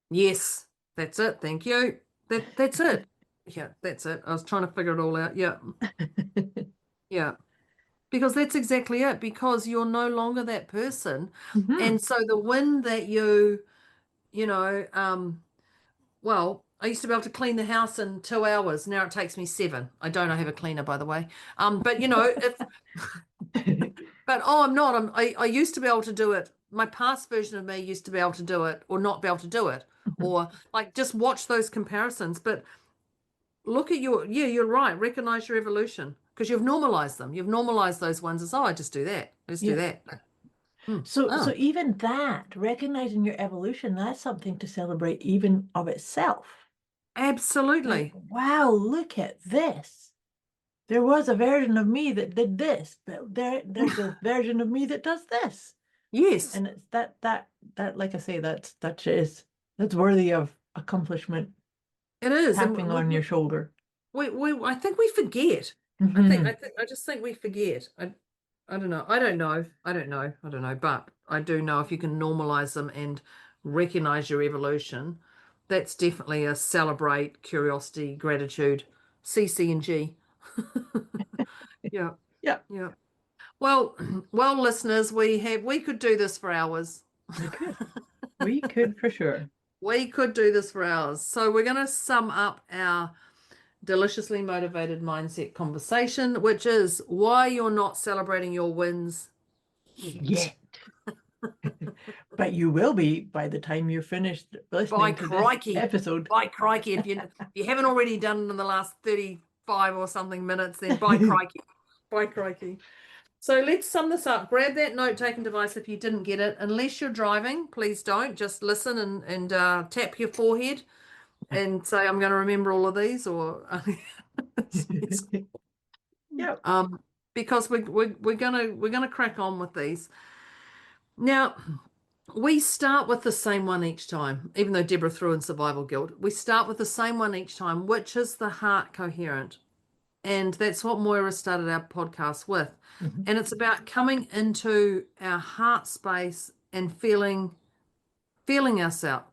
Yes, that's it. Thank you. That's it. Yeah, that's it. I was trying to figure it all out. Yeah. Yeah. Because that's exactly it. Because you're no longer that person.
Mhm.
And so the win that you know, well, I used to be able to clean the house in 2 hours. Now it takes me 7. I don't. I have a cleaner, by the way. But if but oh, I'm not. I used to be able to do it. My past version of me used to be able to do it or not be able to do it. Or like just watch those comparisons. But look at yeah, you're right. Recognize your evolution because you've normalized them. You've normalized those ones as, oh, I just do that. I just do
Yeah.
that. Hmm.
So
Oh,
even that, recognizing your evolution, that's something to celebrate even of itself. Like,
absolutely.
wow, look at this. There was a version of me that did this, but there's a version of me that does this.
Yes.
And it's that, like I say, that's worthy of accomplishment.
It is. And
tapping on your shoulder.
I think we forget.
Mhm.
I just think we forget. I don't know. I don't know. I don't know. I don't know. But I do know if you can normalize them and recognize your evolution, that's definitely a celebrate, curiosity, gratitude, CC and G. Yeah.
Yeah,
Yeah. Well, well, listeners, we could do this for hours.
we could. We could for sure.
We could do this for hours. So we're going to sum up our deliciously motivated mindset conversation, which is why you're not celebrating your wins
Yeah.
yet.
But you will be by the time you finish
By
listening to this
crikey.
episode.
By crikey. If you haven't already done it in the last 35 or something minutes, then by crikey. By crikey. So let's sum this up. Grab that note-taking device if you didn't get it. Unless you're driving, please don't. Just listen and tap your forehead and say, I'm going to remember all of these, or
Yeah.
because we're gonna crack on with these. Now, we start with the same one each time, even though Deborah threw in survival guilt. We start with the same one each time, which is the heart coherent. And that's what Moira started our podcast with.
Mhm.
And it's about coming into our heart space and feeling ourselves.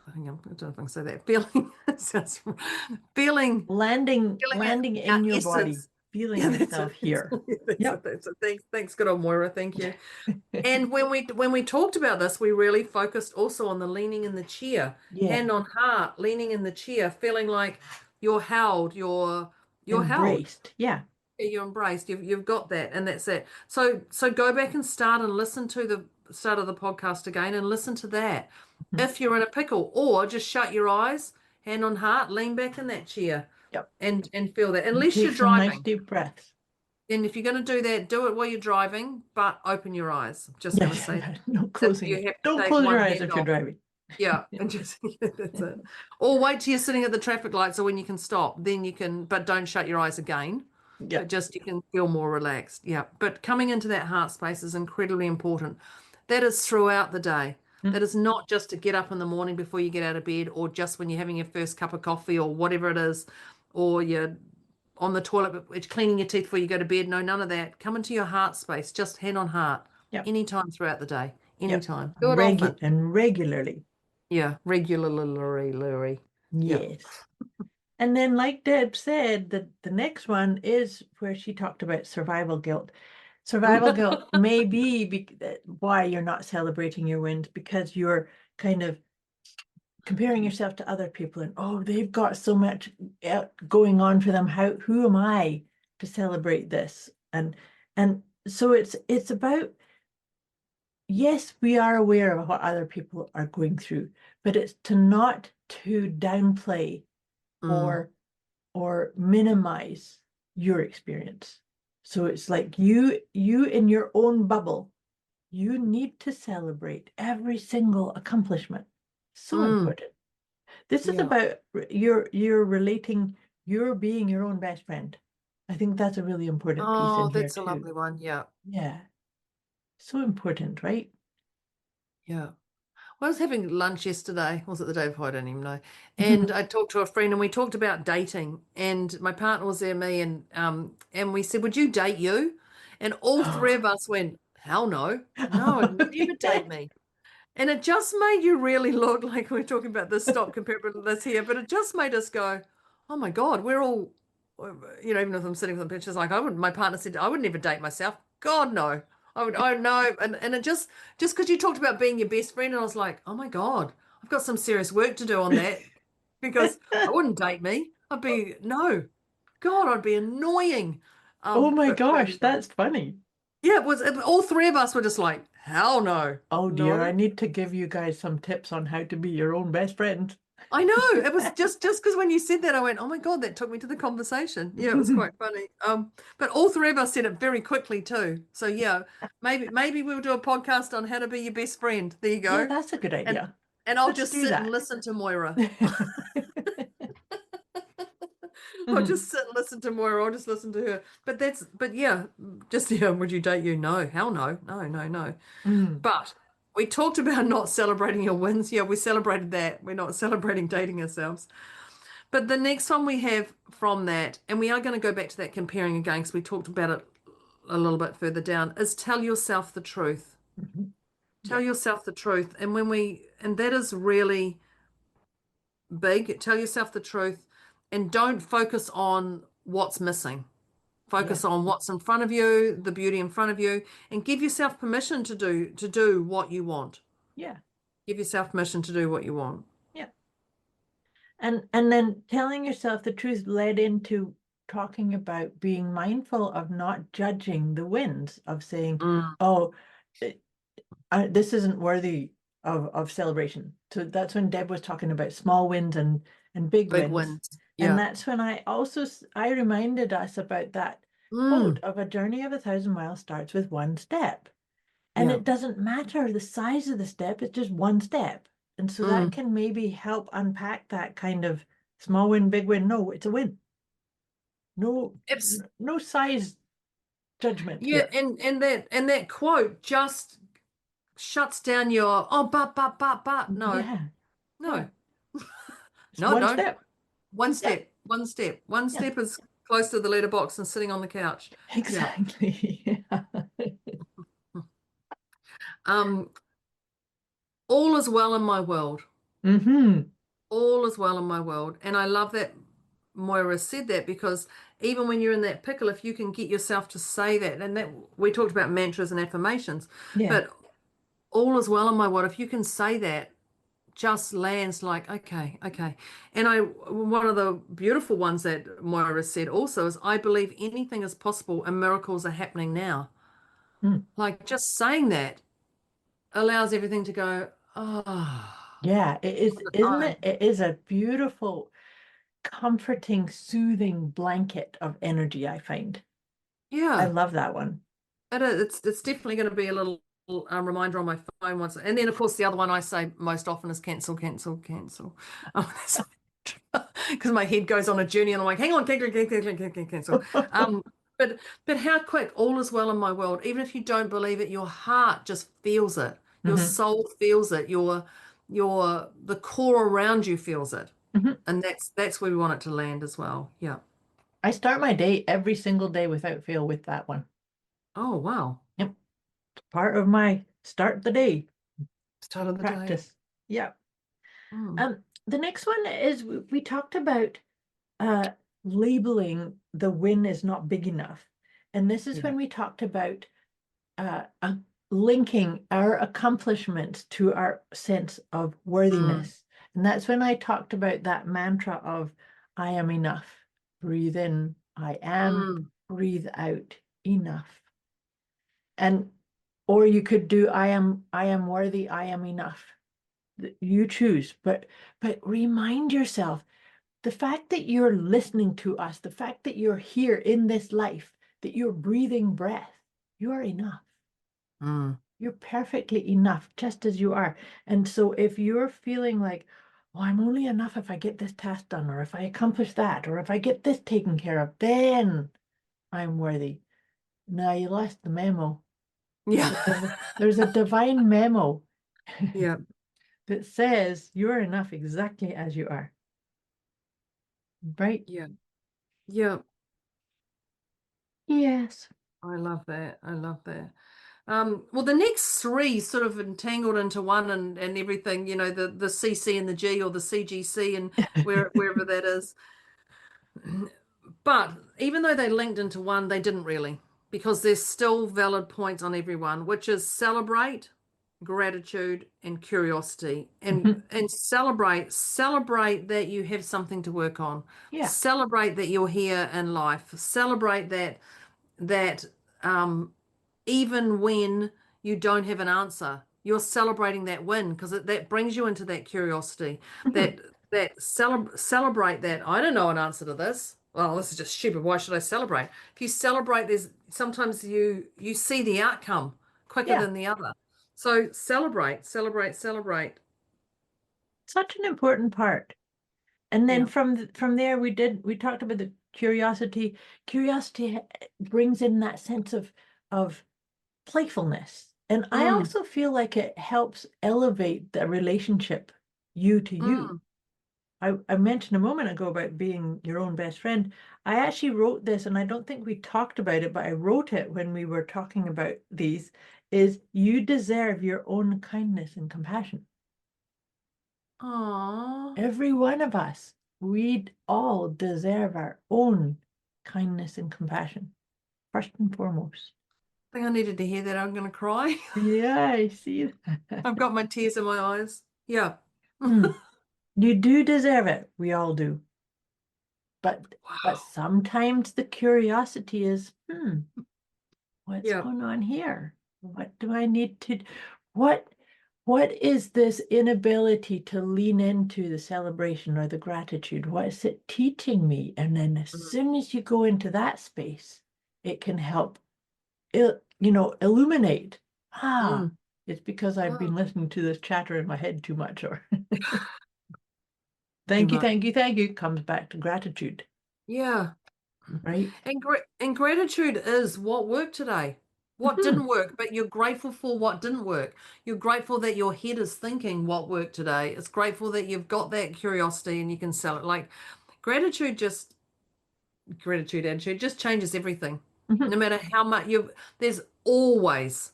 I don't know if I can say that. Feeling sounds feeling
Landing
feeling our
in your body,
essence.
feeling
Yeah, that's
yourself
it.
here. Yep.
That's it. Thanks, good old Moira. Thank you. And when we talked about this, we really focused also on the leaning in the chair,
Yeah.
hand on heart, leaning in the chair, feeling like you're held, you're held.
Embraced. Yeah.
Yeah, you're embraced. You've got that, and that's it. So go back and start and listen to the start of the podcast again and listen to that.
Mhm.
If you're in a pickle, or just shut your eyes, hand on heart, lean back in that chair
Yep.
and feel that.
And
Unless
take
you're
some nice
driving.
deep breaths.
And if you're going to do that, do it while you're driving, but open your eyes. I'm just going to say that.
No closing
You
it.
have to
Don't
take
close
one
your eyes
hand
if you're
off.
driving.
Yeah, and just that's it. Or wait till you're sitting at the traffic light so when you can stop, then you can, but don't shut your eyes again.
Yeah.
But just you can feel more relaxed. Yeah. But coming into that heart space is incredibly important. That is throughout the day.
Mm.
That is not just to get up in the morning before you get out of bed, or just when you're having your first cup of coffee or whatever it is, or you're on the toilet cleaning your teeth before you go to bed. No, none of that. Come into your heart space, just hand on heart,
Yep.
anytime throughout the day,
Yep.
anytime. Do it often.
And regularly.
Yeah, regularly.
Yes. And then, like Deb said, the next one is where she talked about survival guilt. Survival guilt may be why you're not celebrating your wins, because you're kind of comparing yourself to other people and, oh, they've got so much going on for them. Who am I to celebrate this? And so it's about, yes, we are aware of what other people are going through, but it's not to downplay or minimize your experience. So it's like you in your own bubble, you need to celebrate every single accomplishment. So important. This is about you're relating, you're being your own best friend. I think that's a really important piece in here
That's a
too.
lovely one. Yeah.
Yeah. So important, right?
Yeah. Well, I was having lunch yesterday. Was it the day before? I don't even know. And I talked to a friend, and we talked about dating. And my partner was there, me, and we said, "Would you date you?" And all three of us went, "Hell no, no, I'd never date me." And it just made you really look like we're talking about this stop comparability here, but it just made us go, "Oh my God, we're all, even if I'm sitting with the pictures, like my partner said, I would never date myself. God, no. I know. And it just because you talked about being your best friend, and I was like, oh my God, I've got some serious work to do on that because I wouldn't date me. No, God, I'd be annoying.
Oh my
But
gosh,
anyway.
that's funny.
Yeah, all three of us were just like, hell no.
Oh dear,
No.
I need to give you guys some tips on how to be your own best friend.
I know. It was just because when you said that, I went, oh my God, that took me to the conversation. Yeah, it was quite funny. But all three of us said it very quickly too. So yeah, maybe we'll do a podcast on how to be your best friend. There you go.
Yeah, that's a good idea.
And I'll
Let's
just
do
sit
that.
and listen to Moira. I'll just sit and listen to Moira. I'll just listen to her. But yeah, would you date you? No, hell no. No. But we talked about not celebrating your wins. Yeah, we celebrated that. We're not celebrating dating ourselves. But the next one we have from that, and we are going to go back to that comparing again because we talked about it a little bit further down, is tell yourself the truth.
Mhm.
Tell
Yeah.
yourself the truth. And that is really big. Tell yourself the truth and don't focus on what's missing.
Yeah.
Focus on what's in front of you, the beauty in front of you, and give yourself permission to do what you want.
Yeah.
Give yourself permission to do what you want.
Yeah. And then telling yourself the truth led into talking about being mindful of not judging the wins, of saying,
Mm,
oh, this isn't worthy of celebration. So that's when Deb was talking about small wins and big
big
wins.
wins.
And
Yeah.
that's when I reminded us about that quote
Mm,
of a journey of 1,000 miles starts with one step. And
yeah.
it doesn't matter the size of the step, it's just one step. And so that
Mm.
can maybe help unpack that kind of small win, big win. No, it's a win. No,
It's
no size judgment
yeah,
here.
and that quote just shuts down your but no.
Yeah, yeah.
No.
It's
No,
one
don't.
step.
One
Yeah,
step. One step. One
yeah,
step is close to the letterbox and sitting on the couch. Yeah.
exactly. Yeah.
Um, all is well in my world.
Mm-hmm.
All is well in my world. And I love that Moira said that because even when you're in that pickle, if you can get yourself to say that, and that we talked about mantras and affirmations,
Yeah.
but all is well in my world, if you can say that, just lands like, okay, okay. And one of the beautiful ones that Moira said also is, I believe anything is possible and miracles are happening now.
Mm.
Like just saying that allows everything to go, oh,
Yeah, it is,
the
isn't it?
time.
It is a beautiful, comforting, soothing blanket of energy, I find. I
Yeah.
love that one.
It's definitely going to be a little reminder on my phone once. And then, of course, the other one I say most often is cancel, cancel, cancel. Because my head goes on a journey and I'm like, hang on, cancel, cancel, cancel, cancel. Um, but how quick all is well in my world. Even if you don't believe it, your heart just feels it. Your
Mhm,
soul feels it. The core around you feels it.
mhm.
And that's where we want it to land as well. Yeah.
I start my day every single day without fail with that one.
Oh, wow.
Yep. Part of my start the day
Start of the day.
practice. Yeah.
Mm,
The next one is we talked about uh labeling the win is not big enough. And this is
yeah.
when we talked about linking our accomplishments to our sense of
Mm,
worthiness. And that's when I talked about that mantra of I am enough. Breathe in, I am,
mm.
breathe out, enough. And or you could do I am worthy, I am enough. You choose, but remind yourself the fact that you're listening to us, the fact that you're here in this life, that you're breathing breath, you are enough.
Mm.
You're perfectly enough just as you are. And so if you're feeling like, oh, I'm only enough if I get this task done, or if I accomplish that, or if I get this taken care of, then I'm worthy. Now you lost the memo.
Yeah.
There's a divine memo
Yeah.
that says you're enough exactly as you are. Right?
Yeah. Yeah.
Yes.
I love that. I love that. Well, the next three sort of entangled into one and everything, the CC and the G or the CGC and wherever that is. But even though they linked into one, they didn't really, because there's still valid points on everyone, which is celebrate, gratitude, and curiosity. And
Mhm.
and celebrate that you have something to work on.
Yeah.
Celebrate that you're here in life. Celebrate that even when you don't have an answer, you're celebrating that win because that brings you into that curiosity.
Mhm.
Celebrate that. I don't know an answer to this. Well, this is just stupid. Why should I celebrate? If you celebrate, there's sometimes you see the outcome quicker
Yeah.
than the other. So celebrate, celebrate, celebrate.
Such an important part. And then
Yeah.
from there we talked about the curiosity. Curiosity brings in that sense of playfulness. And I
Mm,
also feel like it helps elevate the relationship you to you.
mm,
I mentioned a moment ago about being your own best friend. I actually wrote this, and I don't think we talked about it, but I wrote it when we were talking about these, is you deserve your own kindness and compassion.
Aww.
Every one of us, we all deserve our own kindness and compassion, first and foremost.
I think I needed to hear that. I'm going to cry.
Yeah, I see that.
I've got my tears in my eyes. Yeah.
You do deserve it. We all do. But
Wow.
sometimes the curiosity is, what's
Yeah.
going on here? What do I need to what what is this inability to lean into the celebration or the gratitude? What is it teaching me? And then as soon as you go into that space, it can help illuminate.
Mm.
It's because I've been
Oh,
listening to this chatter in my head too much, or
too
thank you,
much.
thank you, thank you, comes back to gratitude,
Yeah.
right?
And gratitude is what worked today. What
Mhm.
didn't work, but you're grateful for what didn't work. You're grateful that your head is thinking what worked today. It's grateful that you've got that curiosity and you can sell it. Like gratitude just gratitude attitude just changes everything.
Mhm.
No matter how much there's always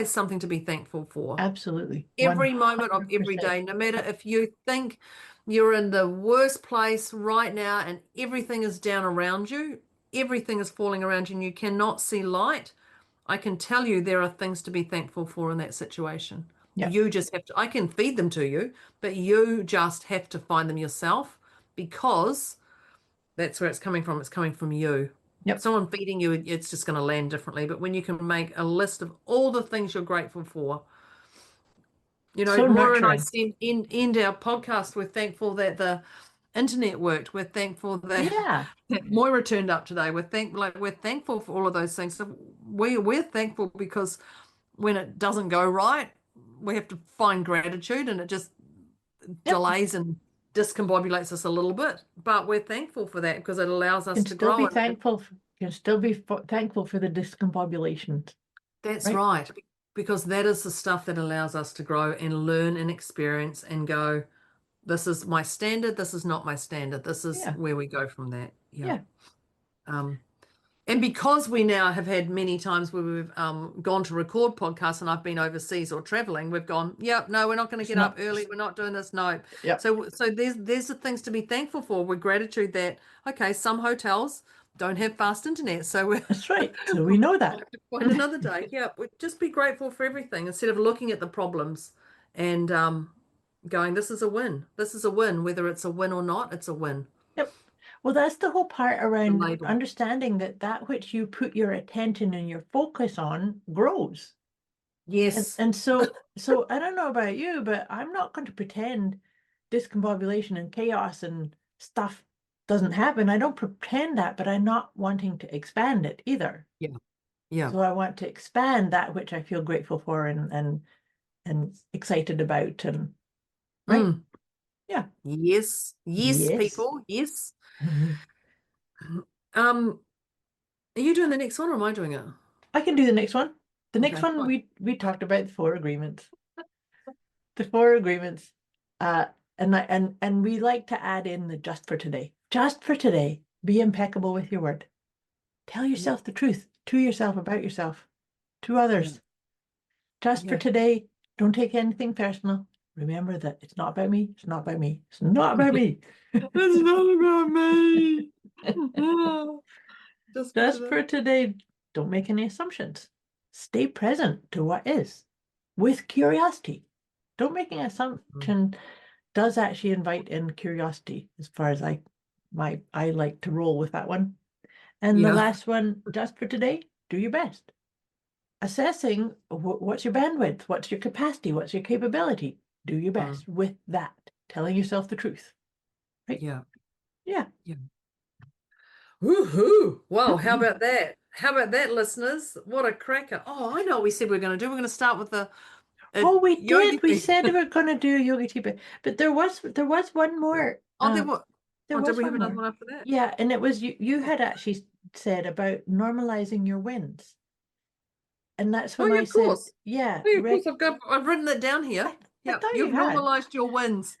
something to be thankful for.
Absolutely.
Every moment of every
100%.
day, no matter if you think you're in the worst place right now and everything is down around you, everything is falling around you and you cannot see light, I can tell you there are things to be thankful for in that situation.
Yeah.
You just have to, I can feed them to you, but you just have to find them yourself because that's where it's coming from. It's coming from you.
Yep.
Someone feeding you, it's just going to land differently. But when you can make a list of all the things you're grateful for,
So
Moira and I
nurturing.
end our podcast. We're thankful that the internet worked. We're thankful that,
Yeah.
that Moira turned up today. We're thankful for all of those things. So we're thankful because when it doesn't go right, we have to find gratitude, and it just
Yep.
delays and discombobulates us a little bit. But we're thankful for that because it allows us
Can
to
still
grow.
be
And
thankful. Can still be thankful for the discombobulations,
that's
right?
right, because that is the stuff that allows us to grow and learn and experience and go, this is my standard, this is not my standard. This is
Yeah.
where we go from that. Yeah.
Yeah.
Um, and because we now have had many times where we've gone to record podcasts and I've been overseas or traveling, we've gone, yep, no, we're not going to
It's
get up
not.
early. We're not doing this. No.
Yeah.
So there's the things to be thankful for with gratitude that, okay, some hotels don't have fast internet. So we're
That's right. So we know that.
find another day. Yeah. We just be grateful for everything instead of looking at the problems and going, this is a win. This is a win. Whether it's a win or not, it's a win.
Yep. Well, that's the whole part
The
around
label.
understanding that which you put your attention and your focus on grows.
Yes.
And so I don't know about you, but I'm not going to pretend discombobulation and chaos and stuff doesn't happen. I don't pretend that, but I'm not wanting to expand it either.
Yeah. Yeah.
So I want to expand that which I feel grateful for and excited about, and right?
Mm.
Yeah.
Yes. Yes,
Yes.
people. Yes. Um, are you doing the next one or am I doing it?
I can do the next one. The next
Okay,
one
fine.
we talked about the four agreements. The four agreements. And we like to add in the just for today. Just for today, be impeccable with your word. Tell yourself the truth to yourself, about yourself, to
Yeah.
others. Just for
Yeah.
today, don't take anything personal. Remember that it's not about me. It's not about me. It's not about me.
It's not about me. Just for
Just
today.
for today, don't make any assumptions. Stay present to what is with curiosity. Don't make an assumption does actually invite in curiosity, as far as I like to roll with that one. And the
Yeah.
last one, just for today, do your best. Assessing what's your bandwidth, what's your capacity, what's your capability. Do your best with that. Telling yourself the truth. Right?
Yeah.
Yeah.
Yeah. Woohoo! Wow, how about that? How about that, listeners? What a cracker. Oh, I know what we said we are going to do. We're going to start with a
Oh, we
yogi
did. We
thing.
said we were going to do a yoga tea, but there was one more.
Oh, there what?
There
Oh, did
was
we have
one
another
more.
one after that?
Yeah, and it was you had actually said about normalizing your wins. And that's
Oh,
when
yeah,
I
of
said,
course.
yeah,
Oh, yeah, of course. I've written that down here.
I
Yeah,
thought
you've
you had.
normalized your wins.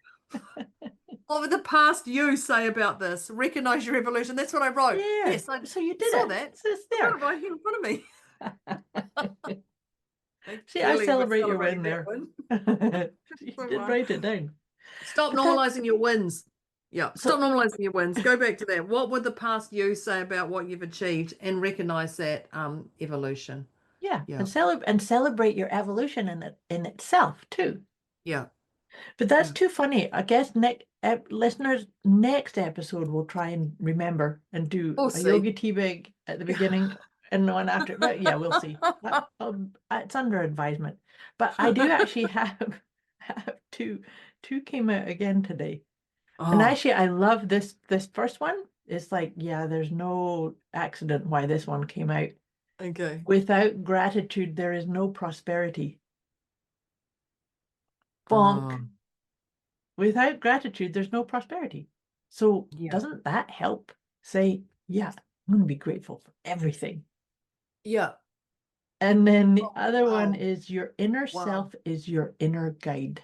What would the past you say about this? Recognize your evolution. That's what I wrote.
Yeah.
Yes, I
So you did
saw
it.
that.
So it's
I've
there.
got it right here in front of me.
See, I
Clearly we're
celebrate your win
celebrating
there.
that win.
You
So
did
much.
write it down.
Stop
But that-
normalizing your wins. Yeah,
So-
stop normalizing your wins. Go back to that. What would the past you say about what you've achieved, and recognize that evolution?
Yeah,
Yeah.
and celebrate your evolution in itself too.
Yeah.
But that's
Yeah.
too funny. I guess listeners, next episode we'll try and remember and do
We'll
a
see.
yogi tea bag at the beginning and one after. But yeah, we'll see. It's under advisement. But I do actually have two came out again today. And
Oh,
actually, I love this first one. It's like, yeah, there's no accident why this one came out.
okay.
Without gratitude, there is no prosperity. Bonk.
Oh,
Without gratitude, there's no prosperity. So
yeah.
doesn't that help? Say, yeah, I'm going to be grateful for everything.
Yeah.
And then the
Oh,
other one
wow.
is your inner
Wow.
self is your inner guide.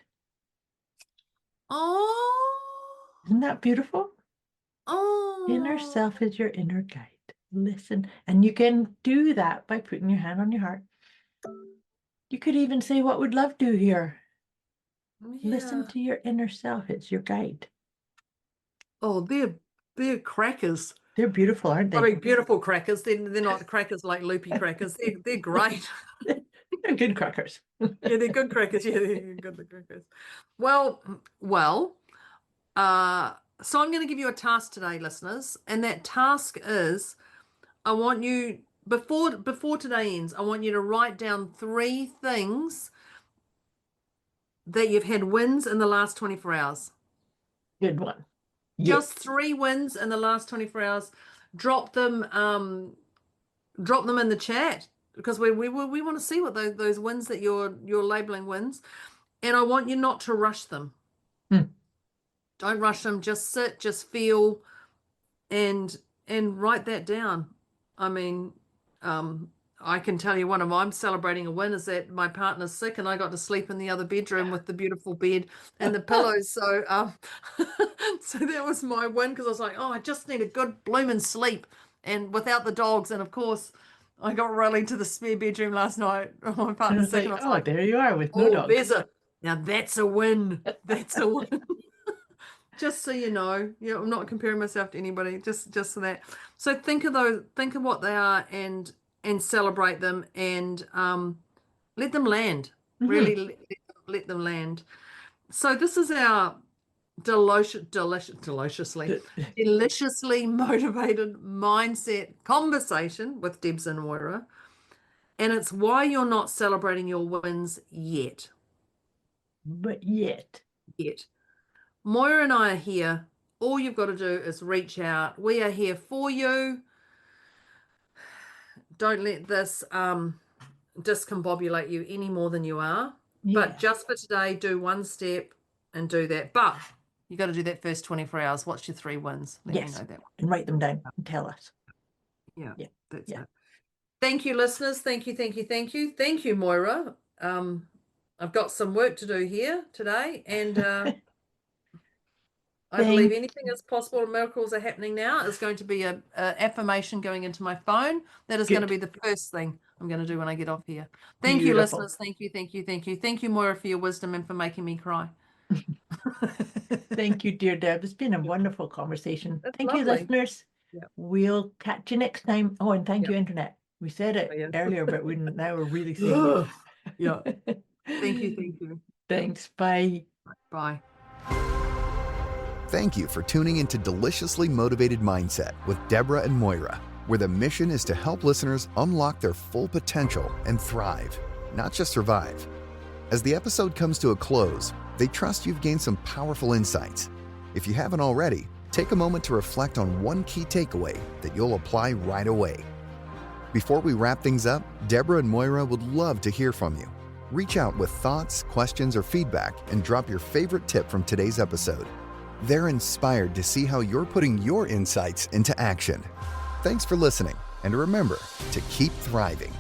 Oh.
Isn't that beautiful? Inner
Oh.
self is your inner guide. Listen, and you can do that by putting your hand on your heart. You could even say, what would love do here? Listen
Yeah.
to your inner self. It's your guide.
Oh, they're crackers.
They're beautiful, aren't they?
I mean, beautiful crackers. They're not crackers like loopy crackers. They're great.
They're good crackers.
Yeah, they're good crackers. Yeah, they're good crackers. Well. So I'm going to give you a task today, listeners, and that task is, I want you before today ends, I want you to write down 3 things that you've had wins in the last 24 hours.
Good one.
Just
Yes.
3 wins in the last 24 hours. Drop them in the chat, because we want to see what those wins that you're labeling wins, and I want you not to rush them. Don't rush them. Just sit, just feel, and write that down. I mean, I can tell you I'm celebrating a win is that my partner's sick and I got to sleep in the other bedroom with the beautiful bed and the pillows. So so that was my win, because I was like, oh, I just need a good blooming sleep and without the dogs. And of course, I got rallied to the spare bedroom last night. My partner's sick, and I was like,
there you are with no
oh,
dogs.
now that's a win. That's a win. Just so you know, I'm not comparing myself to anybody, just so that. So think of what they are, and celebrate them, and let them land. Really let them land. So this is our deliciously motivated mindset conversation with Debs and Moira, and it's why you're not celebrating your wins yet.
But yet.
Moira and I are here. All you've got to do is reach out. We are here for you. Don't let this discombobulate you any more than you are.
Yeah.
But just for today, do one step and do that. But you got to do that first 24 hours. What's your 3 wins? Let me know that.
And write them down and tell us.
Yeah. That's
Yeah.
it. Thank you, listeners. Thank you. Thank you, Moira. I've got some work to do here today, and I believe anything is possible. Miracles are happening now. Is going to be a affirmation going into my phone. That is going to be the first thing I'm going to do when I get off here. Thank you, listeners. Thank you, Moira, for your wisdom and for making me cry.
Thank you, dear Deb. It's been a wonderful conversation. Thank you,
lovely.
listeners.
Yeah.
We'll catch you next time. Oh, and thank you, Internet. We said it earlier, but now we're really saying it.
Yeah. Thank you.
Thanks. Bye.
Bye.
Thank you for tuning into Deliciously Motivated Mindset with Deborah and Moira, where the mission is to help listeners unlock their full potential and thrive, not just survive. As the episode comes to a close, they trust you've gained some powerful insights. If you haven't already, take a moment to reflect on one key takeaway that you'll apply right away. Before we wrap things up, Deborah and Moira would love to hear from you. Reach out with thoughts, questions, or feedback and drop your favorite tip from today's episode. They're inspired to see how you're putting your insights into action. Thanks for listening, and remember to keep thriving.